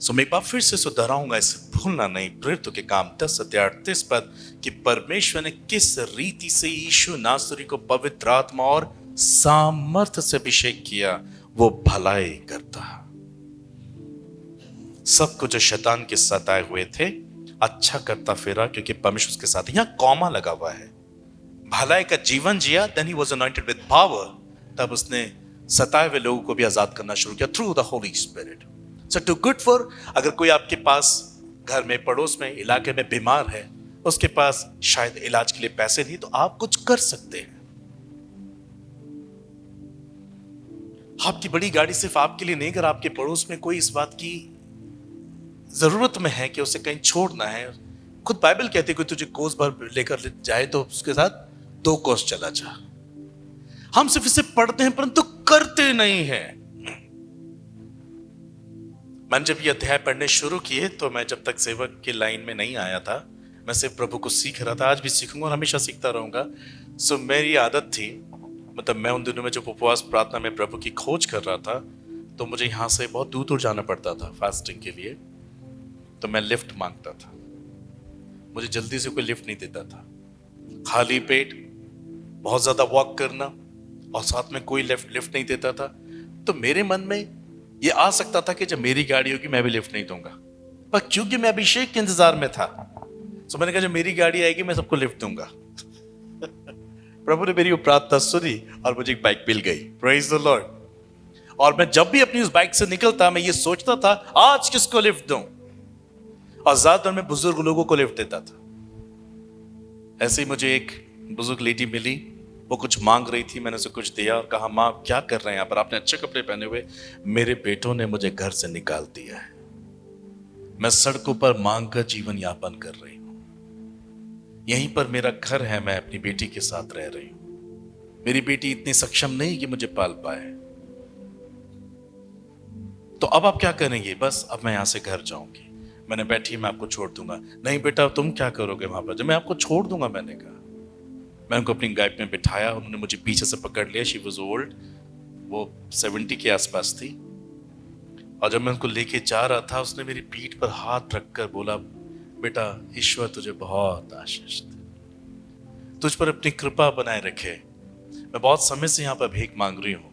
सो मैं एक बार फिर से दोहराऊंगा, इसे भूलना नहीं। प्रेरितों के काम 10:38 कि परमेश्वर ने किस रीति से यीशु नासरी को पवित्र आत्मा और सामर्थ्य से अभिषेक किया, वो भलाई करता। सब कुछ जो शैतान के सताए हुए थे अच्छा करता फिरा, क्योंकि परमेश्वर उसके साथ। यहां कॉमा लगा हुआ है। भलाई का जीवन जिया, then he was anointed with power. तब उसने सताए हुए लोगों को भी आजाद करना शुरू किया through the holy spirit. So to good for, अगर कोई आपके पास घर में, पड़ोस में, इलाके में बीमार है, उसके पास शायद इलाज के लिए पैसे नहीं, तो आप कुछ कर सकते हैं। आपकी बड़ी गाड़ी सिर्फ आपके लिए नहीं, अगर आपके पड़ोस में कोई इस बात की जरूरत में है कि उसे कहीं छोड़ना है, खुद बाइबल कहती है कोई तुझे कोस भर लेकर जाए तो उसके साथ 2 कोस चला जा। हम सिर्फ इसे पढ़ते हैं परंतु करते नहीं हैं। मैंने जब ये अध्याय पढ़ने शुरू किए तो मैं जब तक सेवक की लाइन में नहीं आया था, मैं सिर्फ प्रभु को सीख रहा था। आज भी सीखूंगा और हमेशा सीखता रहूंगा। सो मेरी आदत थी, मतलब मैं उन दिनों में जब उपवास प्रार्थना में प्रभु की खोज कर रहा था, तो मुझे यहां से बहुत दूर दूर जाना पड़ता था फास्टिंग के लिए। तो मैं लिफ्ट मांगता था, मुझे जल्दी से कोई लिफ्ट नहीं देता था। खाली पेट बहुत ज्यादा वॉक करना और साथ में कोई लिफ्ट नहीं देता था। तो मेरे मन में ये आ सकता था कि जब मेरी गाड़ी होगी मैं भी लिफ्ट नहीं दूंगा, पर क्योंकि मैं अभिषेक के इंतजार में था, तो मैंने कहा जब मेरी गाड़ी आएगी मैं सबको लिफ्ट दूंगा। प्रभु ने मेरी वो प्रार्थना सुनी और मुझे एक बाइक मिल गई। Praise the Lord. और मैं जब भी अपनी उस बाइक से निकलता, मैं ये सोचता था आज किसको लिफ्ट दूं, और ज्यादातर मैं बुजुर्ग लोगों को लिफ्ट देता था। ऐसे ही मुझे एक बुजुर्ग लेडी मिली, वो कुछ मांग रही थी, मैंने उसे कुछ दिया और कहा माँ क्या कर रहे हैं यहाँ पर, आपने अच्छे कपड़े पहने हुए। मेरे बेटों ने मुझे घर से निकाल दिया है, मैं सड़कों पर मांग कर जीवन यापन कर रही हूं। यहीं पर मेरा घर है, मैं अपनी बेटी के साथ रह रही हूं। मेरी बेटी इतनी सक्षम नहीं कि मुझे पाल पाए, तो अब आप क्या करेंगे? बस अब मैं यहां से घर जाऊंगी। मैंने बैठी, मैं आपको छोड़ दूंगा। नहीं बेटा तुम क्या करोगे वहां पर? जब मैं आपको छोड़ दूंगा, मैंने कहा। मैं उनको अपनी गाइड में बिठाया, उन्होंने मुझे पीछे से पकड़ लिया। शी वॉज ओल्ड, वो 70 के आसपास थी। और जब मैं उनको लेके जा रहा था, उसने मेरी पीठ पर हाथ रखकर बोला बेटा ईश्वर तुझे बहुत आशीष दे, तुझ पर अपनी कृपा बनाए रखे। मैं बहुत समय से यहाँ पर भीख मांग रही हूँ,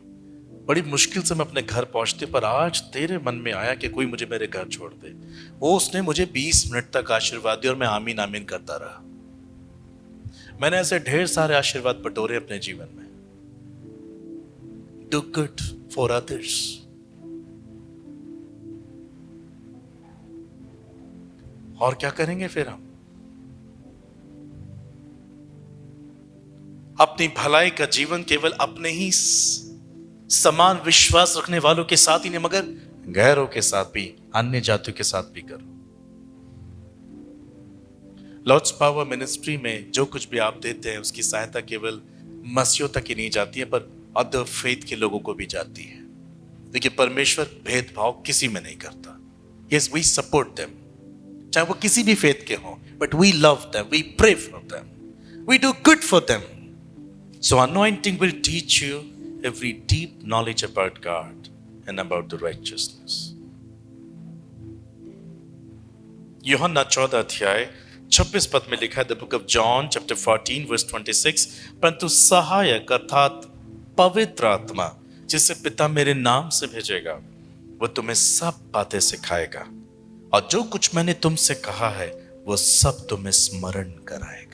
बड़ी मुश्किल से मैं अपने घर पहुंचते, पर आज तेरे मन में आया कि कोई मुझे मेरे घर छोड़ दे। वो उसने मुझे 20 मिनट तक आशीर्वाद दिया और मैं आमीन आमीन करता रहा। मैंने ऐसे ढेर सारे आशीर्वाद बटोरे अपने जीवन में। Do good for others. और क्या करेंगे फिर हम? अपनी भलाई का जीवन केवल अपने ही समान विश्वास रखने वालों के साथ ही नहीं, मगर गैरों के साथ भी, अन्य जातियों के साथ भी करो। लॉर्ड्स पावर मिनिस्ट्री में जो कुछ भी आप देते हैं, उसकी सहायता केवल मसीहों तक ही नहीं जाती है, पर अदर फेथ के लोगों को भी जाती है। देखिए परमेश्वर भेदभाव किसी में नहीं करता। यस वी सपोर्ट देम, चाहे वो किसी भी फेथ के हों, but we love them, we pray for them, we do good for them. So anointing will teach you every deep knowledge about God and about the righteousness. यूहन्ना 14:26 में लिखा है, the book of John chapter 14 verse 26, परंतु सहायक अर्थात पवित्र आत्मा जिसे पिता मेरे नाम से भेजेगा, वो तुम्हें सब बातें सिखाएगा और जो कुछ मैंने तुमसे कहा है वो सब तुम्हें स्मरण कराएगा।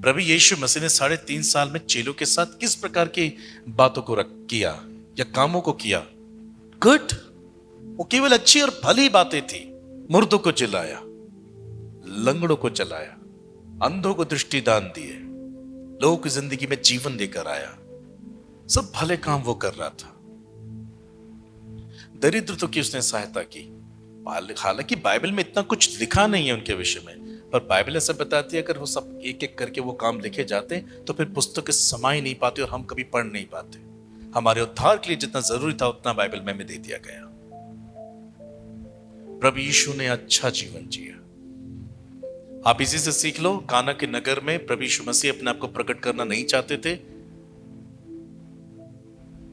प्रभु यीशु मसीह ने 3.5 साल में चेलों के साथ किस प्रकार की बातों को किया या कामों को किया? गुड। वो केवल अच्छी और भली बातें थी। मुर्दों को जिलाया, लंगड़ों को चलाया, अंधों को दृष्टि दान दिए, लोगों की जिंदगी में जीवन लेकर आया। सब भले काम वो कर रहा था। दरिद्रों की उसने सहायता की। हालांकि बाइबल में इतना कुछ लिखा नहीं है उनके विषय में, पर बाइबल ऐसा बताती है अगर वो सब एक एक करके वो काम लिखे जाते तो फिर पुस्तकें समा ही नहीं पाती और हम कभी पढ़ नहीं पाते। हमारे उद्धार के लिए जितना जरूरी था उतना बाइबल में दे दिया गया। प्रभु यीशु ने अच्छा जीवन जिया। आप इसी से सीख लो। काना के नगर में प्रभु यीशु मसीह अपने आप को प्रकट करना नहीं चाहते थे।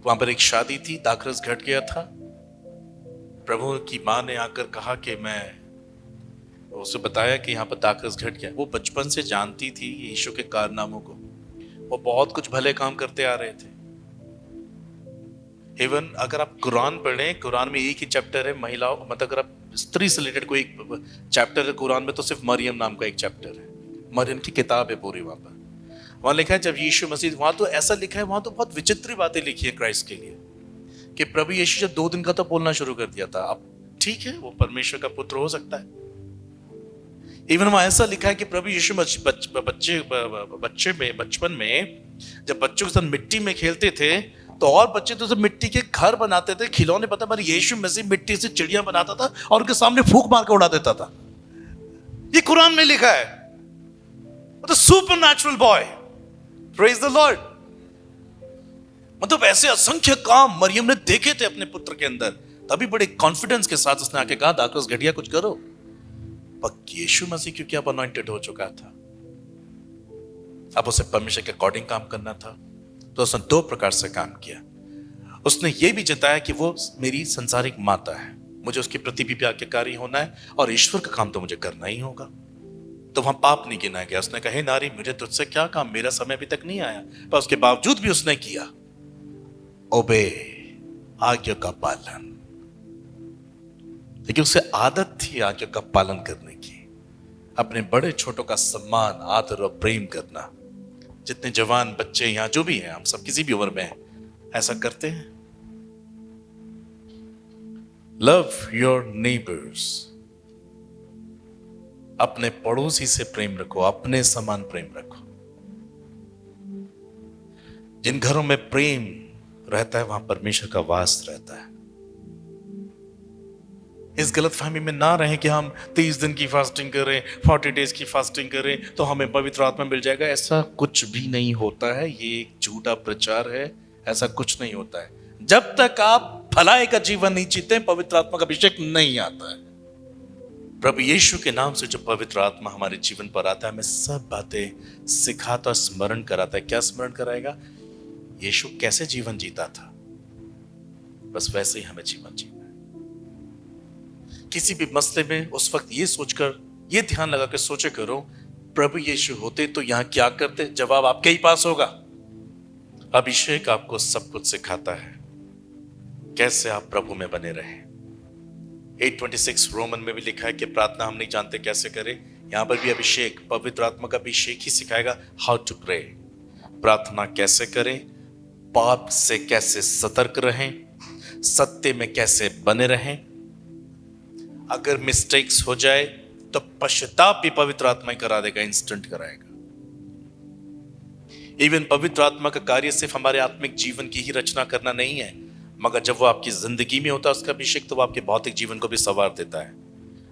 वहां पर एक शादी थी, दाखरस घट गया था। प्रभु की माँ ने आकर कहा कि मैं उसे बताया कि यहाँ पर दाखरस घट गया। वो बचपन से जानती थी यीशु के कारनामों को। वो बहुत कुछ भले काम करते आ रहे थे। इवन अगर आप कुरान पढ़ें, कुरान में एक ही चैप्टर है महिलाओं, मतलब अगर आप स्त्री से रिलेटेड कोई चैप्टर है कुरान में तो सिर्फ मरियम नाम का एक चैप्टर है। मरियम की किताब है पूरी। वहां लिखा है जब यीशु मसीह, वहां तो ऐसा लिखा है, वहां तो बहुत विचित्र बातें लिखी है क्राइस्ट के लिए, कि प्रभु यीशु जब 2 दिन का तो बोलना शुरू कर दिया था। अब ठीक है, वो परमेश्वर का पुत्र हो सकता है। इवन वहां ऐसा लिखा है कि प्रभु यीशु बचपन में जब बच्चों के साथ मिट्टी में खेलते थे तो और बच्चे तो सब मिट्टी के घर बनाते थे, खिलौने। पता है, यीशु मसीह मिट्टी से चिड़िया बनाता था और उनके सामने फूंक मार कर उड़ा देता था। ये कुरान में लिखा है। मतलब supernatural boy, praise the Lord. मतलब ऐसे असंख्य काम मरियम ने देखे थे अपने पुत्र के अंदर, तभी बड़े कॉन्फिडेंस के साथ उसने आके कहा दाखरस घटिया कुछ करो। पर यीशु मसीह क्योंकि अब अनॉइंटेड हो चुका था, अब उसे परमेश्वर के अकॉर्डिंग काम करना था, तो उसने 2 प्रकार से काम किया। उसने ये भी जताया कि वो मेरी संसारिक माता है, मुझे उसके प्रति भी आज्ञाकारी होना है और ईश्वर का काम तो मुझे करना ही होगा। तो वहां पाप नहीं गिना गया। उसने कहा हे नारी, मुझे तुझसे क्या काम, मेरा समय अभी तक नहीं आया। पर उसके बावजूद भी उसने किया ओबे, आज्ञा का पालन। लेकिन उसे आदत थी आज्ञा का पालन करने की, अपने बड़े छोटों का सम्मान, आदर और प्रेम करना। जितने जवान बच्चे यहां जो भी हैं, हम सब किसी भी उम्र में हैं, ऐसा करते हैं। लव योर नेबर्स, अपने पड़ोसी से प्रेम रखो, अपने समान प्रेम रखो। जिन घरों में प्रेम रहता है वहां परमेश्वर का वास रहता है। इस गलतफहमी में ना रहें कि हम 30 दिन की फास्टिंग करें, 40 डेज की फास्टिंग करें तो हमें पवित्र आत्मा मिल जाएगा। ऐसा कुछ भी नहीं होता है। ये एक झूठा प्रचार है। ऐसा कुछ नहीं होता है। जब तक आप भलाई का जीवन नहीं जीते, पवित्र आत्मा का अभिषेक नहीं आता है। प्रभु यीशु के नाम से जो पवित्र आत्मा हमारे जीवन पर आता है, हमें सब बातें सिखाता, स्मरण कराता है। क्या स्मरण कराएगा? यीशु कैसे जीवन जीता था, बस वैसे ही हमें जीवन जीना है। किसी भी मसले में उस वक्त ये सोचकर, ये ध्यान लगा के सोचे करो, प्रभु यीशु होते तो यहां क्या करते? जवाब आपके ही पास होगा। अभिषेक आपको सब कुछ सिखाता है, कैसे आप प्रभु में बने रहें। 8:26 रोमन में भी लिखा है कि प्रार्थना हम नहीं जानते कैसे करें। यहां पर भी अभिषेक, पवित्र आत्मा का अभिषेक ही सिखाएगा हाउ टू प्रे। प्रार्थना कैसे करें, पाप से कैसे सतर्क रहें, सत्य में कैसे बने रहें। अगर मिस्टेक्स हो जाए तो पश्चाताप भी पवित्र आत्मा ही करा देगा, इंस्टेंट कराएगा। इवन पवित्र आत्मा का कार्य सिर्फ हमारे आत्मिक जीवन की ही रचना करना नहीं है, मगर जब वो आपकी जिंदगी में होता है उसका अभिषेक, तो वो आपके भौतिक जीवन को भी संवार देता है।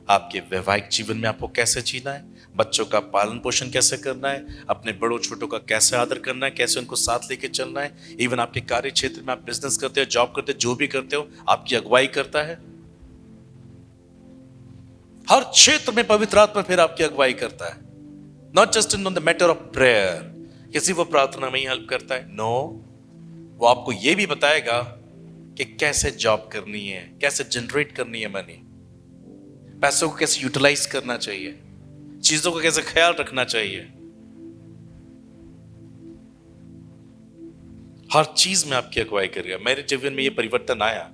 आपके वैवाहिक जीवन में आपको कैसे जीना है, बच्चों का पालन पोषण कैसे करना है, अपने बड़ों छोटों का कैसे आदर करना है, कैसे उनको साथ लेके चलना है। इवन आपके कार्य क्षेत्र में आप बिजनेस करते हो, जॉब करते हो, जो भी करते हो, आपकी अगुवाई करता है। हर क्षेत्र में पवित्र आत्मा फिर आपकी अगुवाई करता है। Not just in the matter of prayer, किसी वो प्रार्थना में ही हेल्प करता है, नो, वो आपको ये भी बताएगा कि कैसे जॉब करनी है, कैसे जनरेट करनी है मनी, पैसों को कैसे यूटिलाइज करना चाहिए, चीजों का कैसे ख्याल रखना चाहिए। हर चीज में आपकी अगुवाई करेगा। मेरे जीवन में ये परिवर्तन आया।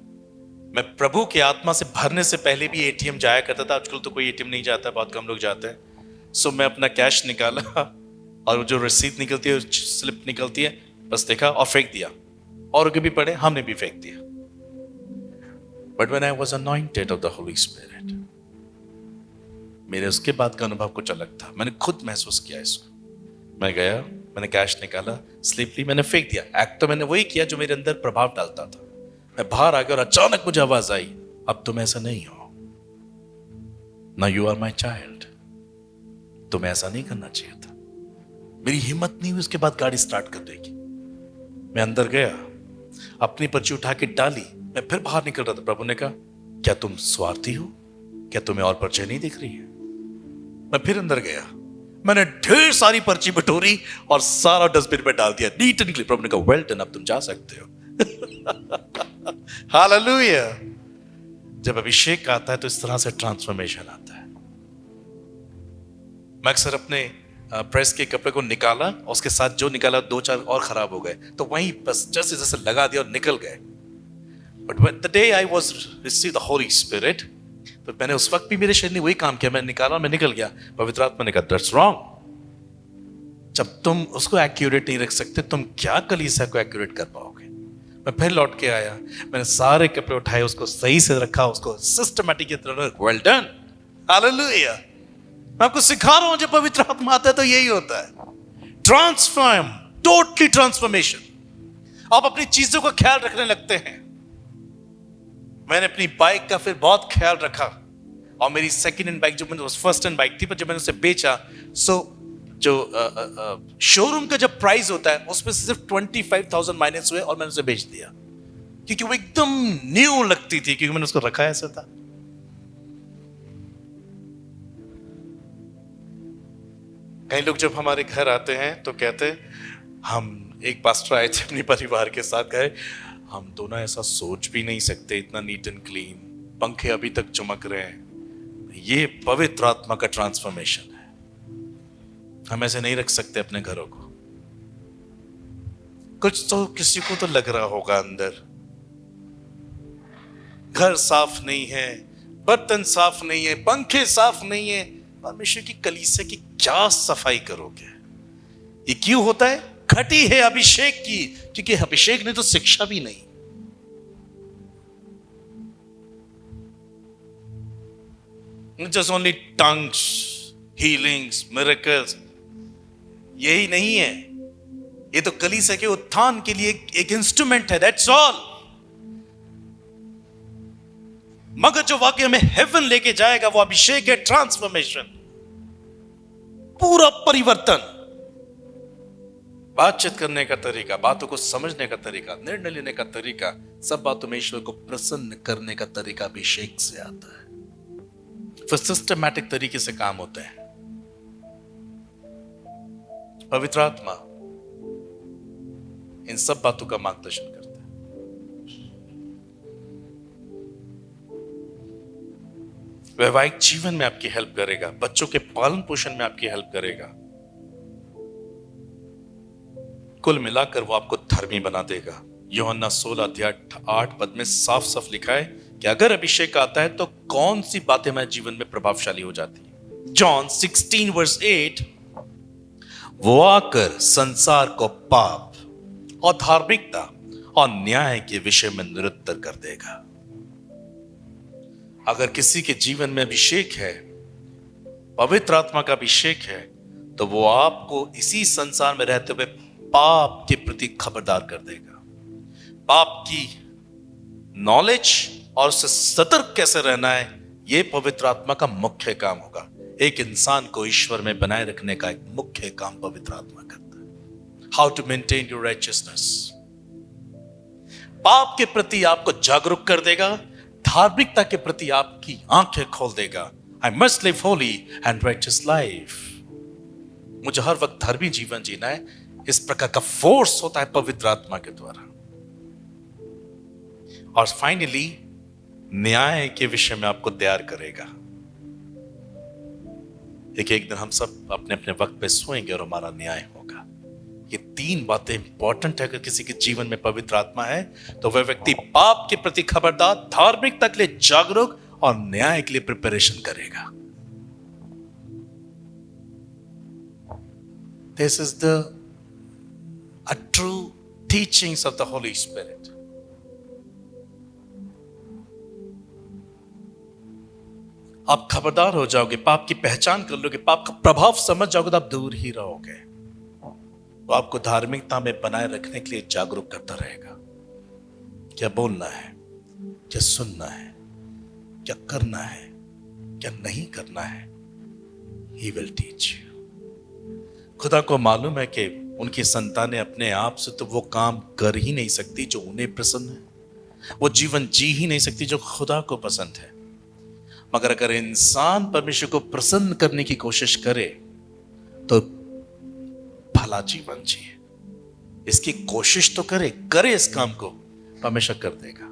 मैं प्रभु के आत्मा से भरने से पहले भी एटीएम जाया करता था। आजकल तो कोई एटीएम नहीं जाता, बहुत कम लोग जाते हैं। सो मैं अपना कैश निकाला और जो रसीद निकलती है, स्लिप निकलती है, बस देखा और फेंक दिया। और भी पढ़े, हमने भी फेंक दिया। But when I was anointed of the holy spirit, मेरे उसके बाद का अनुभव कुछ अलग था। मैंने खुद महसूस किया इसको। मैं गया, मैंने कैश निकाला, स्लिप ली, मैंने फेंक दिया। एक्ट तो मैंने वही किया जो मेरे अंदर प्रभाव डालता था। मैं बाहर आ गया और अचानक मुझे आवाज आई, अब तुम ऐसा नहीं हो, ना यू आर माई चाइल्ड, तुम्हें ऐसा नहीं करना चाहिए था। मेरी हिम्मत नहीं हुई उसके बाद गाड़ी स्टार्ट करने की। मैं अंदर गया, अपनी पर्ची उठा के डाली, मैं फिर बाहर निकल रहा था। प्रभु ने कहा, क्या तुम स्वार्थी हो? क्या तुम्हें और पर्ची नहीं दिख रही है? मैं फिर अंदर गया, मैंने ढेर सारी पर्ची बटोरी और सारा डस्टबिन में डाल दिया, नीट एंड क्लीन। प्रभु ने कहा, वेल डन, अब तुम जा सकते हो। हालेलुया। जब अभिषेक आता है तो इस तरह से ट्रांसफॉर्मेशन आता है। मैं अक्सर अपने प्रेस के कपड़े को निकाला, उसके साथ जो निकाला 2-4 और खराब हो गए, तो वहीं बस जैसे जैसे लगा दिया और निकल गए। But the day I was receive the holy spirit, तो मैंने उस वक्त भी मेरे शरीर ने वही काम किया, मैं निकाला, मैं निकल गया। पवित्र आत्मा ने कहा दैट्स रॉन्ग। जब तुम उसको एक्यूरेट नहीं रख सकते, तुम क्या कलीसिया को एक्यूरेट कर पाओगे? मैं फिर लौट के आया, मैंने सारे कपड़े उठाए, उसको सही से रखा, उसको सिस्टमैटिक की तरह, वेल डन, हालेलुया। मैं आपको सिखा रहा हूं, जब पवित्र आत्मा आता है तो यही होता है, ट्रांसफॉर्म, टोटली ट्रांसफॉर्मेशन। आप अपनी चीजों का ख्याल रखने लगते हैं। मैंने अपनी बाइक का फिर बहुत ख्याल रखा, और मेरी सेकंड हैंड बाइक जो मैंने फर्स्ट हैंड बाइक थी, पर जब मैंने उसे बेचा, सो जो शोरूम का जब प्राइस होता है उसमें से सिर्फ 25,000 माइनस हुए और मैंने उसे बेच दिया, क्योंकि वो एकदम न्यू लगती थी, क्योंकि मैंने उसको रखा ऐसा था। कई लोग जब हमारे घर आते हैं तो कहते हैं, हम एक पास्टर आए थे अपने परिवार के साथ, गए, हम दोनों ऐसा सोच भी नहीं सकते, इतना नीट एंड क्लीन, पंखे अभी तक चमक रहे हैं। ये पवित्र आत्मा का ट्रांसफॉर्मेशन है। हम ऐसे नहीं रख सकते अपने घरों को। कुछ तो किसी को तो लग रहा होगा अंदर, घर साफ नहीं है, बर्तन साफ नहीं है, पंखे साफ नहीं है, परमेश्वर की कलीसिया की क्या सफाई करोगे? ये क्यों होता है? घटी है अभिषेक की, क्योंकि अभिषेक ने तो शिक्षा भी नहीं। Just only tongues, healings, miracles, यही नहीं है। ये तो कलीसिया के उत्थान के लिए एक इंस्ट्रूमेंट है, दैट्स ऑल। मगर जो वाकई में हेवन लेके जाएगा वो अभिषेक है, ट्रांसफॉर्मेशन, पूरा परिवर्तन। बातचीत करने का तरीका, बातों को समझने का तरीका, निर्णय लेने का तरीका, सब बातों में ईश्वर को प्रसन्न करने का तरीका अभिषेक से आता है। फिर सिस्टमैटिक तरीके से काम होते हैं। पवित्र आत्मा इन सब बातों का मार्गदर्शन करता है। वैवाहिक जीवन में आपकी हेल्प करेगा, बच्चों के पालन पोषण में आपकी हेल्प करेगा। कुल मिलाकर वो आपको धर्मी बना देगा। यूहन्ना 16:8 में साफ साफ लिखा है कि अगर अभिषेक आता है तो कौन सी बातें हमारे जीवन में प्रभावशाली हो जाती है। जॉन 16:8, वो आकर संसार को पाप और धार्मिकता और न्याय के विषय में निरुत्तर कर देगा। अगर किसी के जीवन में अभिषेक है, पवित्र आत्मा का अभिषेक है, तो वो आपको इसी संसार में रहते हुए पाप के प्रति खबरदार कर देगा। पाप की नॉलेज और उससे सतर्क कैसे रहना है, यह पवित्र आत्मा का मुख्य काम होगा। एक इंसान को ईश्वर में बनाए रखने का एक मुख्य काम पवित्र आत्मा करता है। How to maintain your righteousness. पाप के प्रति आपको जागरूक कर देगा, धार्मिकता के प्रति आपकी आंखें खोल देगा। I must live Holi and righteous life. मुझे हर वक्त धर्मी जीवन जीना है। इस प्रकार का फोर्स होता है पवित्र आत्मा के द्वारा। और फाइनली न्याय के विषय में आपको तैयार करेगा। एक दिन हम सब अपने अपने वक्त पे सोएंगे और हमारा न्याय होगा। ये 3 बातें इंपॉर्टेंट है। अगर किसी के जीवन में पवित्र आत्मा है तो वह व्यक्ति पाप के प्रति खबरदार, धार्मिकता के लिए जागरूक और न्याय के लिए प्रिपरेशन करेगा। This is the true teachings of the holy spirit. आप खबरदार हो जाओगे, पाप की पहचान कर लोगे, पाप का प्रभाव समझ जाओगे तो आप दूर ही रहोगे। वो आपको धार्मिकता में बनाए रखने के लिए जागरूक करता रहेगा। क्या बोलना है, क्या सुनना है, क्या करना है, क्या नहीं करना है, He will teach you। खुदा को मालूम है कि उनकी संतानें अपने आप से तो वो काम कर ही नहीं सकती जो उन्हें पसंद है, वो जीवन जी ही नहीं सकती जो खुदा को पसंद है। मगर अगर इंसान परमेश्वर को प्रसन्न करने की कोशिश करे तो भला जीवन जिए। इसकी कोशिश तो करे इस काम को, परमेश्वर कर देगा।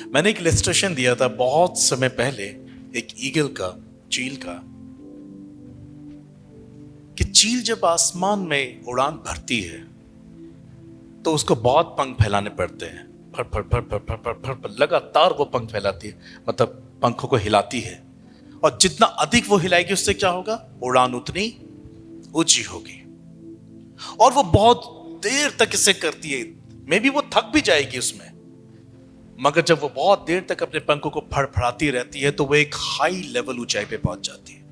मैंने एक इलस्ट्रेशन दिया था बहुत समय पहले, एक ईगल का, चील का, कि चील जब आसमान में उड़ान भरती है तो उसको बहुत पंख फैलाने पड़ते हैं। फर फर फर फर फर फर फर फर लगातार वो पंख फैलाती है, मतलब पंखों को हिलाती है। और जितना अधिक वो हिलाएगी उससे क्या होगा, उड़ान उतनी ऊंची होगी। और वो बहुत देर तक इसे करती है, मे बी वो थक भी जाएगी उसमें, मगर जब वो बहुत देर तक अपने पंखों को फड़फड़ाती रहती है तो वो एक हाई लेवल ऊंचाई पे पहुंच जाती है।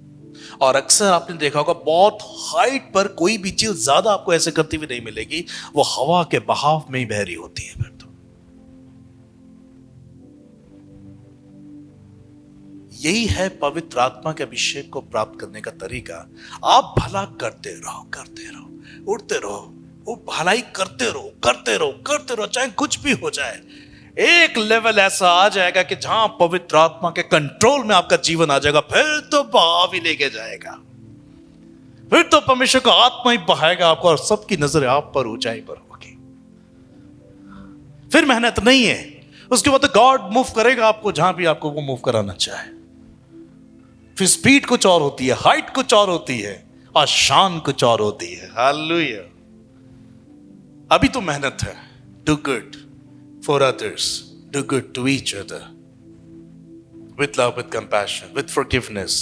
और अक्सर आपने देखा होगा बहुत हाइट पर कोई भी चीज ज्यादा आपको ऐसे करती हुई नहीं मिलेगी, वो हवा के बहाव में ही बह रही होती है। फिर तो यही है पवित्र आत्मा के अभिषेक को प्राप्त करने का तरीका। आप भला करते रहो, उड़ते रहो, वो भलाई करते रहो, करते रहो, करते रहो, चाहे कुछ भी हो जाए। एक लेवल ऐसा आ जाएगा कि जहां पवित्र आत्मा के कंट्रोल में आपका जीवन आ जाएगा, फिर तो बहाव ही लेके जाएगा। फिर तो परमेश्वर का आत्मा ही बहाएगा आपको और सबकी नजर आप पर, ऊंचाई पर होगी। फिर मेहनत नहीं है, उसके बाद तो गॉड मूव करेगा आपको जहां भी आपको वो मूव कराना चाहे। फिर स्पीड कुछ और होती है, हाइट कुछ और होती है, और शान कुछ और होती है। हालेलुया। अभी तो मेहनत है, do good for others, do good to each other, with love, with compassion, with forgiveness,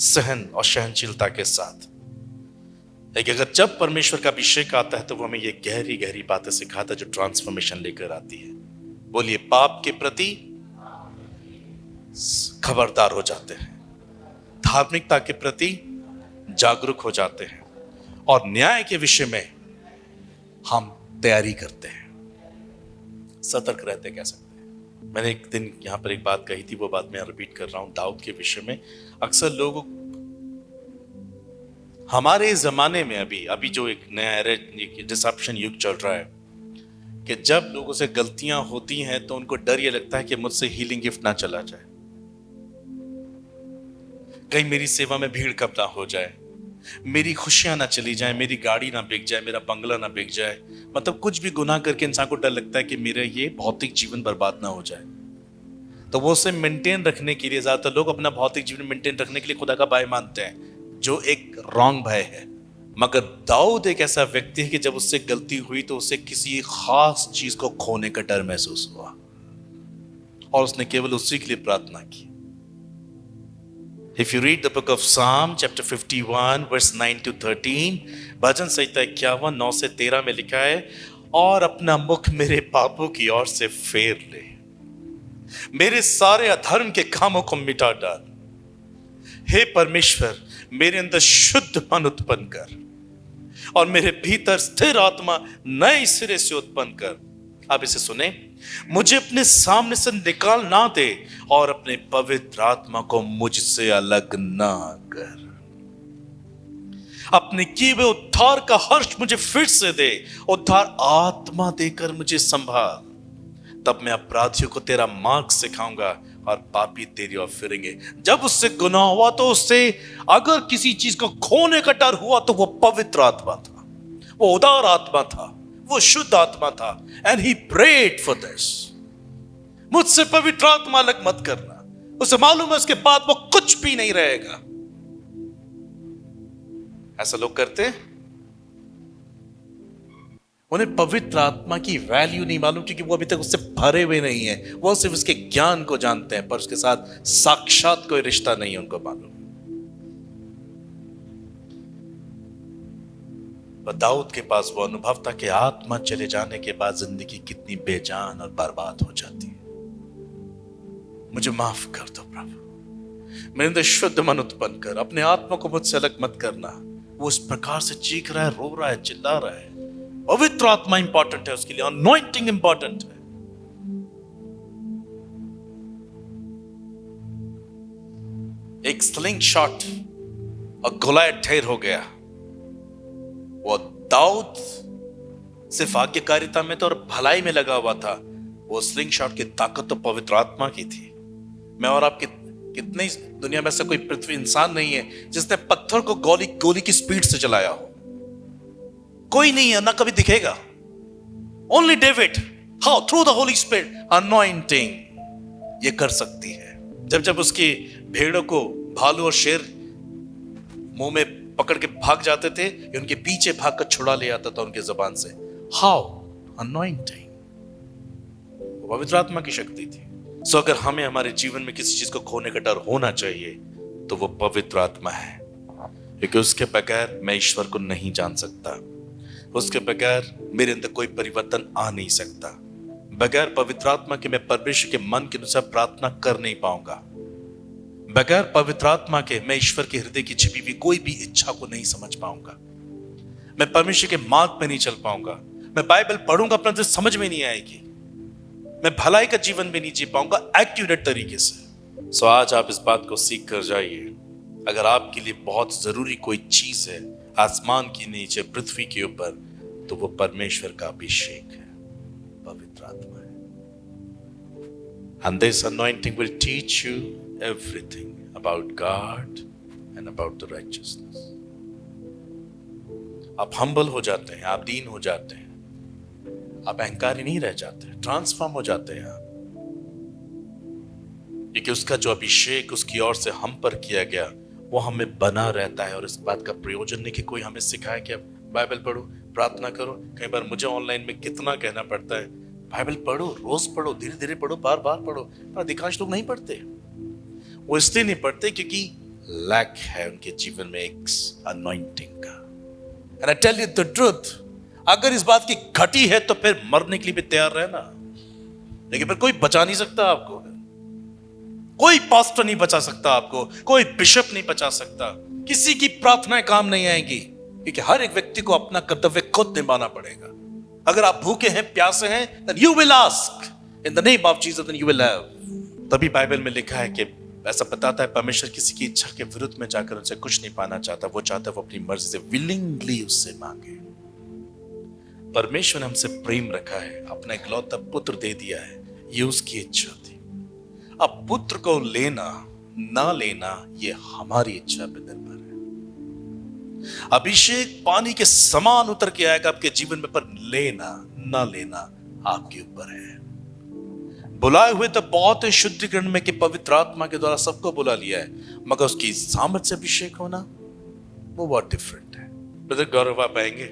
सहन और सहनशीलता के साथ। लेकिन अगर जब परमेश्वर का अभिषेक आता है तो वो हमें ये गहरी गहरी बातें सिखाता है जो ट्रांसफॉर्मेशन लेकर आती है। बोलिए, पाप के प्रति खबरदार हो जाते हैं, धार्मिकता के प्रति जागरूक हो जाते हैं, और न्याय के विषय में हम तैयारी करते हैं, सतर्क रहते कह सकते हैं। मैंने एक दिन यहां पर एक बात कही थी, वो बात मैं रिपीट कर रहा हूं दाऊद के विषय में। अक्सर लोग हमारे जमाने में अभी जो एक नया डिसरप्शन युग चल रहा है, कि जब लोगों से गलतियां होती हैं तो उनको डर ये लगता है कि मुझसे हीलिंग गिफ्ट ना चला जाए, कहीं मेरी सेवा में भीड़ कब ना हो जाए, मेरी खुशियां ना चली जाए, मेरी गाड़ी ना बिक जाए, मेरा बंगला ना बिक जाए। मतलब कुछ भी गुनाह करके इंसान को डर लगता है कि मेरा ये भौतिक जीवन बर्बाद ना हो जाए। तो वो उसे मेंटेन रखने के लिए, ज्यादातर लोग अपना भौतिक जीवन मेंटेन रखने के लिए खुदा का भय मानते हैं, जो एक रॉन्ग भय है। मगर दाऊद एक ऐसा व्यक्ति है कि जब उससे गलती हुई तो उसे किसी खास चीज को खोने का डर महसूस हुआ, और उसने केवल उसी के लिए प्रार्थना की। If you read the book of Psalm, chapter 51, verse 9 to 13, भजन संहिता 51, 9 से 13 में लिखा है, और अपना मुख मेरे पापों की ओर से फेर ले, मेरे सारे अधर्म के कामों को मिटा डाल। हे परमेश्वर, मेरे अंदर शुद्ध मन उत्पन्न कर, और मेरे भीतर स्थिर आत्मा नए सिरे से उत्पन्न कर। आप इसे सुने, मुझे अपने सामने से निकाल ना दे, और अपने पवित्र आत्मा को मुझसे अलग ना कर। अपने किए हुए उद्धार का हर्ष मुझे फिर से दे, उद्धार आत्मा देकर मुझे संभाल। तब मैं अपराधियों को तेरा मार्ग सिखाऊंगा, और पापी तेरी ओर फिरेंगे। जब उससे गुनाह हुआ तो उससे अगर किसी चीज को खोने का डर हुआ तो वो पवित्र आत्मा था, वो उदार आत्मा था, वो शुद्ध आत्मा था। And he prayed for this, मुझसे पवित्र आत्मा अलग मत करना। उसे मालूम है उसके बाद वो कुछ भी नहीं रहेगा। ऐसा लोग करते हैं, उन्हें पवित्र आत्मा की वैल्यू नहीं मालूम, क्योंकि वो अभी तक उससे भरे हुए नहीं है। वो सिर्फ उसके ज्ञान को जानते हैं, पर उसके साथ साक्षात कोई रिश्ता नहीं है उनको मालूम। दाऊद के पास वो अनुभव था कि आत्मा चले जाने के बाद जिंदगी कितनी बेजान और बर्बाद हो जाती है। मुझे माफ कर दो प्रभु, मेरे अंदर शुद्ध मन उत्पन्न कर, अपने आत्मा को मुझसे अलग मत करना। वो इस प्रकार से चीख रहा है, रो रहा है, चिल्ला रहा है। पवित्र आत्मा इंपॉर्टेंट है उसके लिए, अनॉइंटिंग इंपॉर्टेंट है। एक स्लिंग शॉट और गोलायत ढेर हो गया। वो दाऊद सिर्फ आज्ञाकारिता में तो और भलाई में लगा हुआ था। वो स्लिंग शॉट की ताकत तो पवित्र आत्मा की थी। मैं और आप कितने दुनिया में ऐसा कोई पृथ्वी इंसान नहीं है जिसने पत्थर को गोली की स्पीड से चलाया हो। कोई नहीं है, ना कभी दिखेगा। Only David, how? Through the holy spirit, anointing. ये कर सकती है। जब जब उसकी भेड़ों को भालू और शेर मुंह में पकड़ के भाग जाते थे, ये उनके पीछे भाग कर छुड़ा ले आता था उनके जबान से। हाउ अनॉइंटिंग, पवित्र आत्मा की शक्ति थी। सो अगर हमें हमारे जीवन में किसी चीज को खोने का डर होना चाहिए तो वो पवित्र आत्मा है, क्योंकि उसके बगैर मैं ईश्वर को नहीं जान सकता। उसके बगैर मेरे अंदर कोई परिवर्तन आ नहीं सकता। बगैर पवित्र आत्मा के मैं परमेश्वर के मन के अनुसार प्रार्थना कर नहीं पाऊंगा। बगैर पवित्र आत्मा के मैं ईश्वर के हृदय की छिपी हुई कोई भी इच्छा को नहीं समझ पाऊंगा। मैं परमेश्वर के मार्ग पे नहीं चल पाऊंगा। मैं बाइबल पढ़ूंगा, अपना तो समझ में नहीं आएगी। मैं भलाई का जीवन भी नहीं जी पाऊंगा एक्यूरेट तरीके से। सो आज आप इस बात को सीख कर जाइए, अगर आपके लिए बहुत जरूरी कोई चीज है आसमान के नीचे पृथ्वी के ऊपर, तो वो परमेश्वर का अभिषेक है, पवित्र आत्मा है। And this anointing will teach you everything about God and about the righteousness. आप हम्बल हो जाते हैं, आप दीन हो जाते हैं, आप अहंकारी नहीं रह जाते, ट्रांसफॉर्म हो जाते हैं आप, क्योंकि उसका जो अभिषेक उसकी ओर से हम पर किया गया वो हमें बना रहता है। और इस बात का प्रयोजन नहीं कि कोई हमें सिखाए कि अब बाइबल पढ़ो, प्रार्थना करो। कई बार मुझे ऑनलाइन में कितना कहना पड़ता है, बाइबल पढ़ो, रोज पढ़ो, धीरे धीरे पढ़ो, बार बार पढ़ो। पर अधिकांश लोग नहीं पढ़ते। वो इसलिए नहीं पढ़ते क्योंकि लैक है उनके जीवन में एक अनॉइंटिंग का। And I tell you the truth, अगर इस बात की घटी है तो फिर मरने के लिए भी तैयार रहना, लेकिन फिर कोई बचा नहीं सकता आपको। कोई पास्टर नहीं बचा सकता आपको, कोई बिशप नहीं बचा सकता, किसी की प्रार्थनाएं काम नहीं आएंगी, क्योंकि हर एक व्यक्ति को अपना कर्तव्य खुद निभाना पड़ेगा। अगर आप भूखे हैं, प्यासे हैं, then you will ask in the name of Jesus, then you will have। तभी बाइबल में लिखा है कि ऐसा बताता है, परमेश्वर किसी की इच्छा के विरुद्ध में जाकर उनसे कुछ नहीं पाना चाहता। वो चाहता है वो अपनी मर्जी से विलिंगली उससे मांगे। परमेश्वर ने हमसे प्रेम रखा है, अपना इकलौता पुत्र दे दिया है, ये उसकी इच्छा थी। अब पुत्र को लेना ना लेना ये हमारी इच्छा पे निर्भर है। अभिषेक पानी के समान उतर के आएगा आपके जीवन में, पर लेना ना लेना आपके ऊपर है। बुलाए हुए तो बहुत है शुद्धिकरण में कि पवित्र आत्मा के द्वारा सबको बुला लिया है, मगर उसकी सामर्थ्य से अभिषेक होना वो बहुत डिफरेंट है। ब्रदर गौरव आप आएंगे?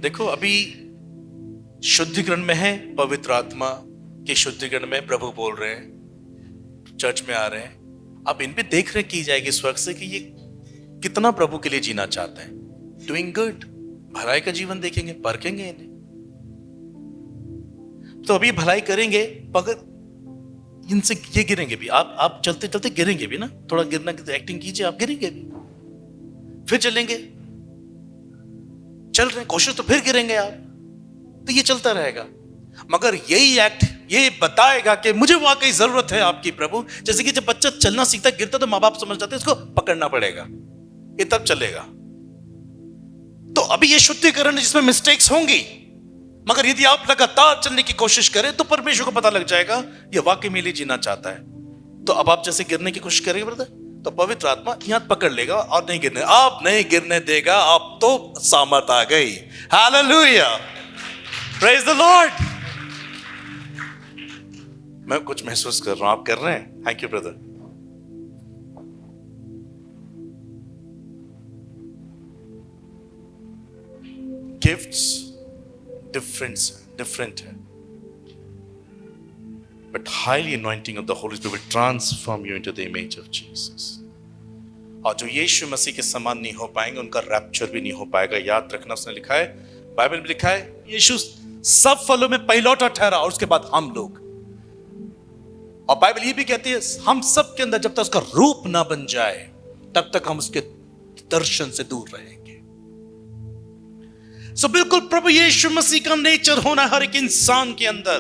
देखो अभी शुद्धिकरण में है, पवित्र आत्मा के शुद्धिकरण में प्रभु बोल रहे हैं, चर्च में आ रहे हैं। अब इन पे देख रेख की जाएगी स्वर्ग से कि ये कितना प्रभु के लिए जीना चाहते हैं। डूइंग गुड, भलाई का जीवन देखेंगे, परखेंगे इन्हें। तो अभी भलाई करेंगे, मगर इनसे ये गिरेंगे भी। आप चलते चलते गिरेंगे भी ना, थोड़ा गिरना की एक्टिंग कीजिए, आप गिरेंगे भी, फिर चलेंगे, चल रहे कोशिश तो फिर गिरेंगे आप, तो ये चलता रहेगा। मगर यही एक्ट ये बताएगा कि मुझे वाकई जरूरत है आपकी प्रभु। जैसे कि जब बच्चा चलना सीखता गिरता तो माँ बाप समझ जाते इसको पकड़ना पड़ेगा, ये तब चलेगा। तो अभी ये शुद्धिकरण जिसमें मिस्टेक्स होंगी, मगर यदि आप लगातार चलने की कोशिश करें तो परमेश्वर को पता लग जाएगा ये वाकई में लिए जीना चाहता है। तो अब आप जैसे गिरने की कोशिश करेंगे ब्रदर, तो पवित्र आत्मा यहाँ पकड़ लेगा और नहीं गिरने, आप नहीं गिरने देगा। आप तो सामर्थ आ गई। Hallelujah, praise the Lord. मैं कुछ महसूस कर रहा हूं, आप कर रहे हैं? Thank you brother. Gifts different है, but highly anointing of the Holy Spirit will transform you into the image of Jesus। और जो यीशु मसीह के समान नहीं हो पाएंगे उनका रैप्चर भी नहीं हो पाएगा। याद रखना, उसने लिखा है, बाइबल में लिखा है, यीशु सब फलों में पहिलौठा ठहरा और उसके बाद हम लोग। और बाइबल ये भी कहती है हम सब के अंदर जब तक उसका रूप ना बन जाए तब तक हम उसके दर्शन से दूर रहेंगे। सो बिल्कुल प्रभु यीशु मसीह का नेचर होना हर एक इंसान के अंदर,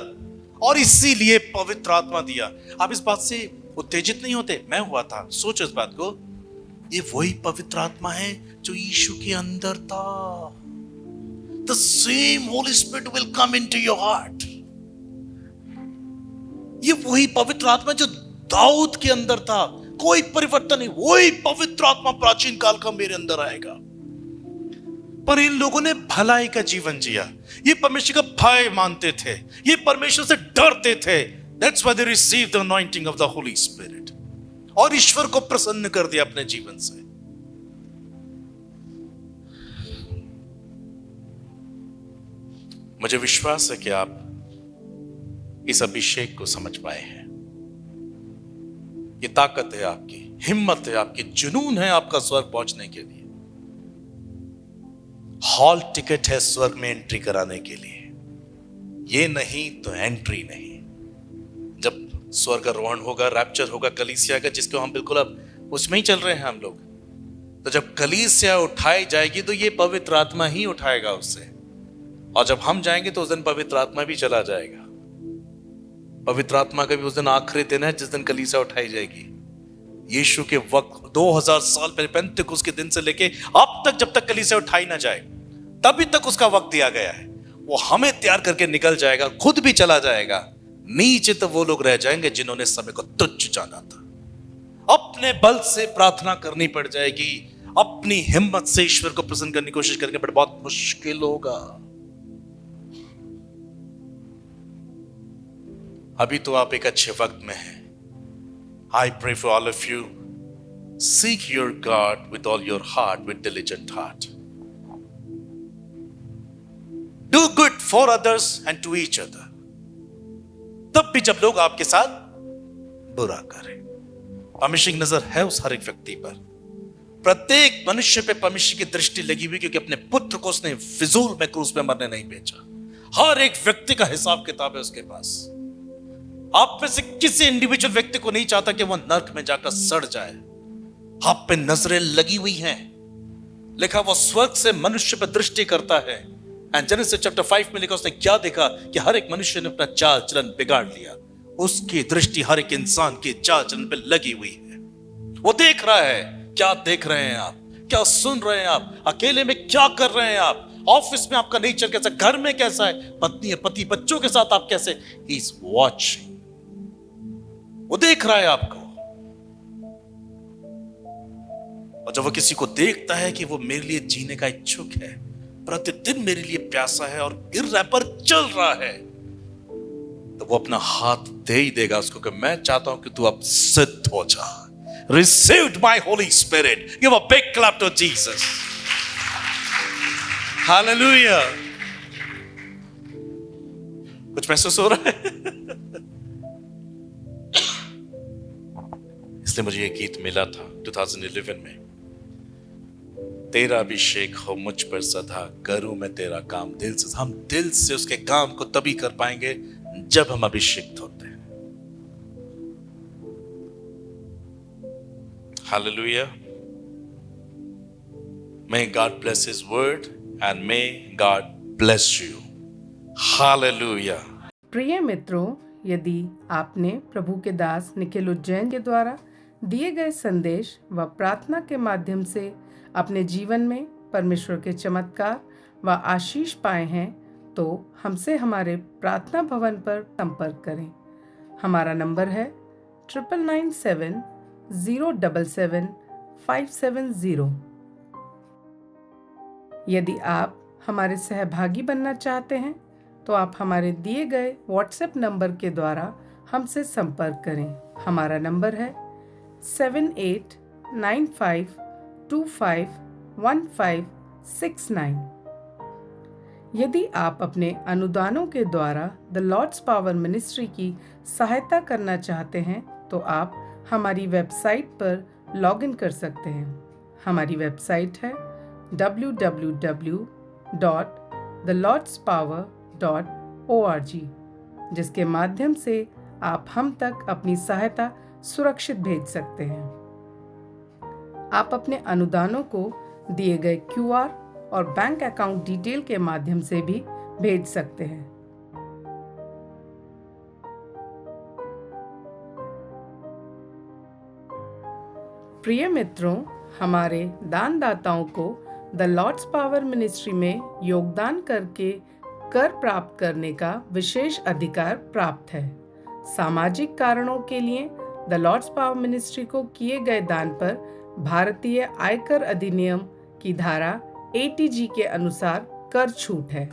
और इसीलिए पवित्र आत्मा दिया। आप इस बात से उत्तेजित नहीं होते? मैं हुआ था, सोचो इस बात को, ये वही पवित्र आत्मा है जो यीशु के अंदर था। The same Holy Spirit will come into your heart। ये वही पवित्र आत्मा जो दाऊद के अंदर था, कोई परिवर्तन नहीं। वही पवित्र आत्मा प्राचीन काल का मेरे अंदर आएगा। पर इन लोगों ने भलाई का जीवन जिया, ये परमेश्वर का भय मानते थे, ये परमेश्वर से डरते थे। That's why they received the anointing of the Holy Spirit. और ईश्वर को प्रसन्न कर दिया अपने जीवन से। मुझे विश्वास है कि आप इस अभिषेक को समझ पाए हैं। ये ताकत है आपकी, हिम्मत है आपकी, जुनून है आपका स्वर्ग पहुंचने के लिए। हॉल टिकट है स्वर्ग में एंट्री कराने के लिए। ये नहीं तो एंट्री नहीं। जब स्वर्गारोहण होगा, रैप्चर होगा कलीसिया का, जिसको हम बिल्कुल अब उसमें ही चल रहे हैं हम लोग, तो जब कलीसिया उठाई जाएगी तो ये पवित्र आत्मा ही उठाएगा उससे, और जब हम जाएंगे तो उस दिन पवित्र आत्मा भी चला जाएगा। पवित्र आत्मा का भी उस दिन आखिरी दिन है जिस दिन कलीसिया उठाई जाएगी। यीशु के वक्त 2000 साल पहले पेंतिकुस्त के दिन से लेके अब तक, जब तक कलीसिया उठाई ना जाए तभी तक उसका वक्त दिया गया है। वो हमें तैयार करके निकल जाएगा, खुद भी चला जाएगा। नीचे तो वो लोग रह जाएंगे जिन्होंने समय को तुच्छ जाना था। अपने बल से प्रार्थना करनी पड़ जाएगी, अपनी हिम्मत से ईश्वर को प्रसन्न करने की कोशिश करेंगे, बट बहुत मुश्किल होगा। अभी तो आप एक अच्छे वक्त में हैं। I pray for all of you. Seek your God with all your heart, with diligent heart. Do good for others and to each other. तब भी जब लोग आपके साथ बुरा करें, परमेश्वर की नजर है उस हर एक व्यक्ति पर। प्रत्येक मनुष्य पे परमेश्वर की दृष्टि लगी हुई, क्योंकि अपने पुत्र को उसने फिजूल में क्रूस पे मरने नहीं भेजा। हर एक व्यक्ति का हिसाब किताब है उसके पास। आप में से किसी इंडिविजुअल व्यक्ति को नहीं चाहता कि वह नर्क में जाकर सड़ जाए। आप पे नजरें लगी हुई हैं। लिखा वो स्वर्ग से मनुष्य पर दृष्टि करता है। एंड जेनेसिस चैप्टर 5 में लिखा उसने क्या देखा कि हर एक मनुष्य ने अपना चाल चलन बिगाड़ लिया। उसकी दृष्टि हर एक इंसान के चाल चलन पे लगी हुई है। वो देख रहा है। क्या देख रहे हैं आप? क्या सुन रहे हैं आप? अकेले में क्या कर रहे हैं आप? ऑफिस में आपका नेचर कैसा, घर में कैसा है, पत्नी है, पति, बच्चों के साथ आप कैसे? He is watching. वो देख रहा है आपको। और जब वो किसी को देखता है कि वो मेरे लिए जीने का इच्छुक है, प्रतिदिन मेरे लिए प्यासा है और गिर रहा है पर चल रहा है, तो वो अपना हाथ दे ही देगा उसको कि मैं चाहता हूं कि तू अब सिद्ध हो जा। Received my Holy Spirit. Give a big clap to Jesus. Hallelujah. कुछ महसूस हो रहा है? इसलिए मुझे ये गीत मिला था 2011 में। तेरा अभिषेक हो मुझ पर सदा, करूं मैं तेरा काम दिल से। हम दिल से उसके काम को तभी कर पाएंगे जब हम अभिषेक होते हैं। Hallelujah. May God bless His word and may God bless you. Hallelujah. प्रिय मित्रों, यदि आपने प्रभु के दास निखिल उज्जैन के द्वारा दिए गए संदेश व प्रार्थना के माध्यम से अपने जीवन में परमेश्वर के चमत्कार व आशीष पाए हैं, तो हमसे हमारे प्रार्थना भवन पर संपर्क करें। हमारा नंबर है 9997077570। यदि आप हमारे सहभागी बनना चाहते हैं तो आप हमारे दिए गए व्हाट्सएप नंबर के द्वारा हमसे संपर्क करें। हमारा नंबर है 7895251569। यदि आप अपने अनुदानों के द्वारा द लॉर्ड्स पावर मिनिस्ट्री की सहायता करना चाहते हैं तो आप हमारी वेबसाइट पर लॉगिन कर सकते हैं। हमारी वेबसाइट है www.thelordspower.org, जिसके माध्यम से आप हम तक अपनी सहायता सुरक्षित भेज सकते हैं। आप अपने अनुदानों को दिए गए QR और बैंक अकाउंट डिटेल के माध्यम से भी भेज सकते हैं। प्रिय मित्रों, हमारे दानदाताओं को द लॉर्ड्स पावर मिनिस्ट्री में योगदान करके कर प्राप्त करने का विशेष अधिकार प्राप्त है। सामाजिक कारणों के लिए द लॉर्ड्स पावर मिनिस्ट्री को किए गए दान पर भारतीय आयकर अधिनियम की धारा 80G के अनुसार कर छूट है।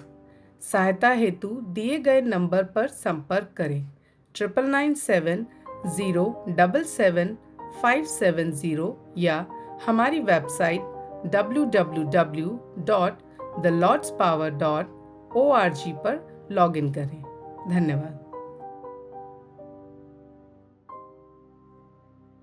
सहायता हेतु दिए गए नंबर पर संपर्क करें। 9997077570 या हमारी वेबसाइट www.thelordspower.org पर लॉगिन करें। धन्यवाद।